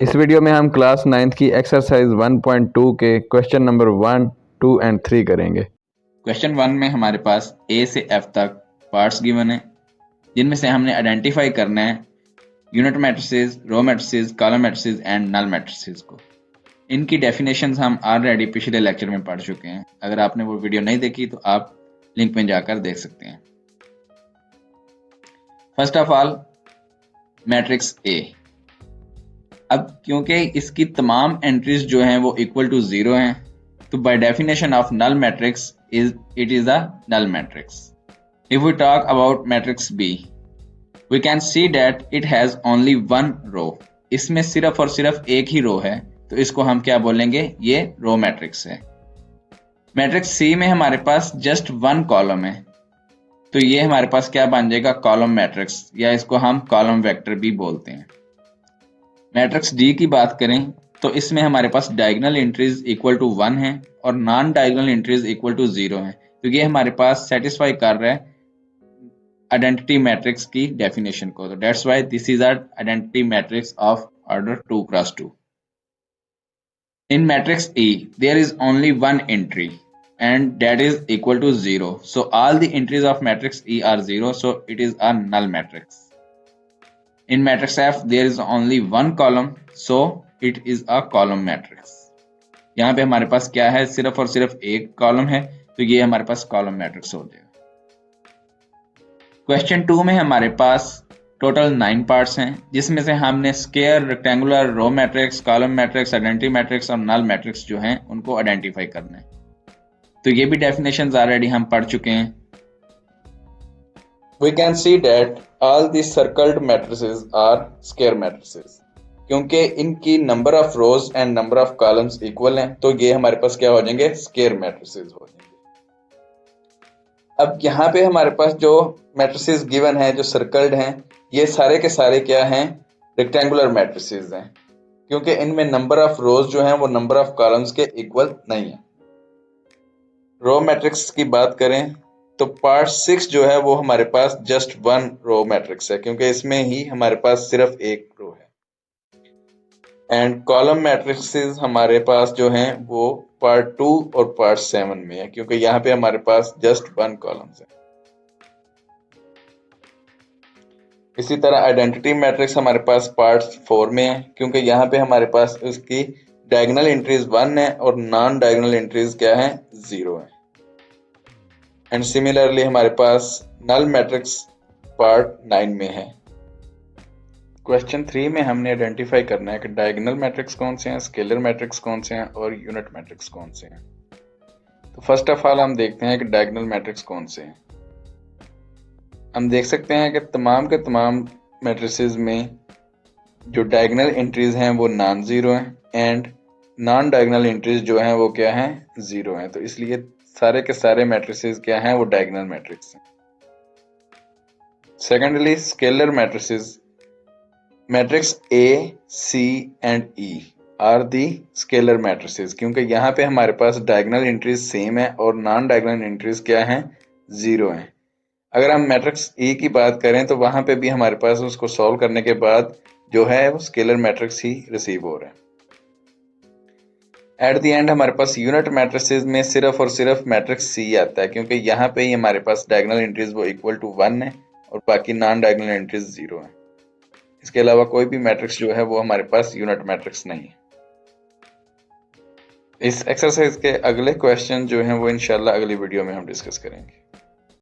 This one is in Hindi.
इस वीडियो में हम क्लास 9th की एक्सरसाइज 1.2 के क्वेश्चन नंबर 1, 2 एंड 3 करेंगे। क्वेश्चन 1 में हमारे पास ए से एफ तक पार्ट्स गिवन है, जिनमें से हमने आइडेंटिफाई करना है unit matrices, row matrices, column matrices and null matrices को। इनकी डेफिनेशंस हम ऑलरेडी पिछले लेक्चर में पढ़ चुके हैं। अगर आपने वो वीडियो नहीं देखी तो आप लिंक में जाकर देख सकते हैं। First of all matrix A. अब क्योंकि इसकी तमाम एंट्रीज जो हैं वो इक्वल टू 0 हैं, तो by definition of null matrix it is a null matrix. If we talk about matrix B, we can see that it has only one row. इसमें सिर्फ और सिर्फ एक ही रो है, तो इसको हम क्या बोलेंगे, ये रो मैट्रिक्स है। मैट्रिक्स सी में हमारे पास जस्ट वन कॉलम है, तो ये हमारे पास क्या बन जाएगा, कॉलम मैट्रिक्स, या इसको हम कॉलम वेक्टर भी बोलते हैं। मैट्रिक्स डी की बात करें तो इसमें हमारे पास डायगोनल एंट्रीज इक्वल टू 1 है और non diagonal entries equal to 0 है, तो ये हमारे पास सेटिस्फाई कर रहा है आइडेंटिटी मैट्रिक्स की डेफिनेशन को। तो that's why this is our identity matrix of order 2 cross 2। In matrix E there is only one entry and that is equal to 0, so all the entries of matrix E are 0, so it is a null matrix. In matrix F there is only one column, so it is a column matrix. यहाँ पे हमारे पास क्या है, सिर्फ और सिर्फ एक कॉलम है, तो ये हमारे पास कॉलम मैट्रिक्स हो जाएगा। क्वेश्चन 2 में हमारे पास टोटल 9 पार्ट्स हैं, जिसमें से हमने square, rectangular, row matrix, column matrix, identity matrix और नल मैट्रिक्स जो हैं उनको आइडेंटिफाई करना है। तो ये भी डेफिनेशंस ऑलरेडी हम पढ़ चुके हैं। We can see that all these circled matrices are square matrices, क्योंकि इनकी number of rose and number of columns equal हैं, तो ये हमारे पास क्या हो जाएंगे, स्क्वायर मैट्रिसेस हो जाएंगे। अब यहाँ पे हमारे पास जो मैट्रिसेस गिवन है, जो सर्कल्ड हैं, ये सारे के सारे क्या हैं, रेक्टेंगुलर मैट्रिसेस हैं, क्योंकि इनमें नंबर ऑफ रोज जो हैं वो नंबर ऑफ कॉलम्स के इक्वल नहीं है। रो मैट्रिक्स की बात करें तो पार्ट 6 जो है वो हमारे पास जस्ट वन रो मैट्रिक्स है, क्योंकि इसमें ही हमारे पास सिर्फ एक रो है। एंड कॉलम मैट्रिक्सेस हमारे पास जो हैं वो पार्ट 2 और पार्ट 7 में है, क्योंकि यहाँ पे हमारे पास जस्ट वन कॉलम्स है। इसी तरह आइडेंटिटी मैट्रिक्स हमारे पास पार्ट 4 में है, क्योंकि यहाँ पे हमारे पास उसकी डायगोनल एंट्रीज 1 है और नॉन डायगोनल एंट्रीज क्या है, 0 है। एंड सिमिलरली हमारे पास नल मैट्रिक्स पार्ट 9 में है। क्वेश्चन 3 में हमने आइडेंटिफाई करना है कि डायगोनल मैट्रिक्स कौन से हैं, स्केलर मैट्रिक्स कौन से हैं और यूनिट मैट्रिक्स कौन से हैं। तो फर्स्ट ऑफ ऑल हम देखते हैं कि डायगोनल मैट्रिक्स कौन से हैं। हम देख सकते हैं कि तमाम के तमाम मैट्रिसेस में जो डायगोनल एंट्रीज हैं वो नॉन जीरो हैं एंड नॉन डायगोनल एंट्रीज जो हैं वो क्या हैं, 0 हैं, तो इसलिए सारे के सारे मैट्रिसेस क्या हैं, वो डायगोनल मैट्रिक्स हैं। Secondly scalar matrices, matrix A, C and E are the scalar matrices, क्योंकि यहाँ पे हमारे पास डायगोनल एंट्रीज सेम है और नॉन डायगोनल एंट्रीज क्या हैं, 0 हैं। अगर हम मैट्रिक्स E की बात करें तो वहां पे भी हमारे पास उसको सॉल्व करने के बाद जो है वो स्केलर मैट्रिक्स ही रिसीव हो रहा है। एट द एंड हमारे पास यूनिट मैट्रिसेस में सिर्फ और सिर्फ मैट्रिक्स C आता है, क्योंकि यहाँ पे ही हमारे पास डायगोनल एंट्रीज वो इक्वल टू 1 है और बाकी नॉन डायगोनल एंट्रीज 0 है। इसके अलावा कोई भी मैट्रिक्स जो है वो हमारे पास यूनिट मैट्रिक्स नहीं है। इस एक्सरसाइज के अगले क्वेश्चन जो हैं वो इंशाल्लाह अगली वीडियो में हम डिस्कस करेंगे।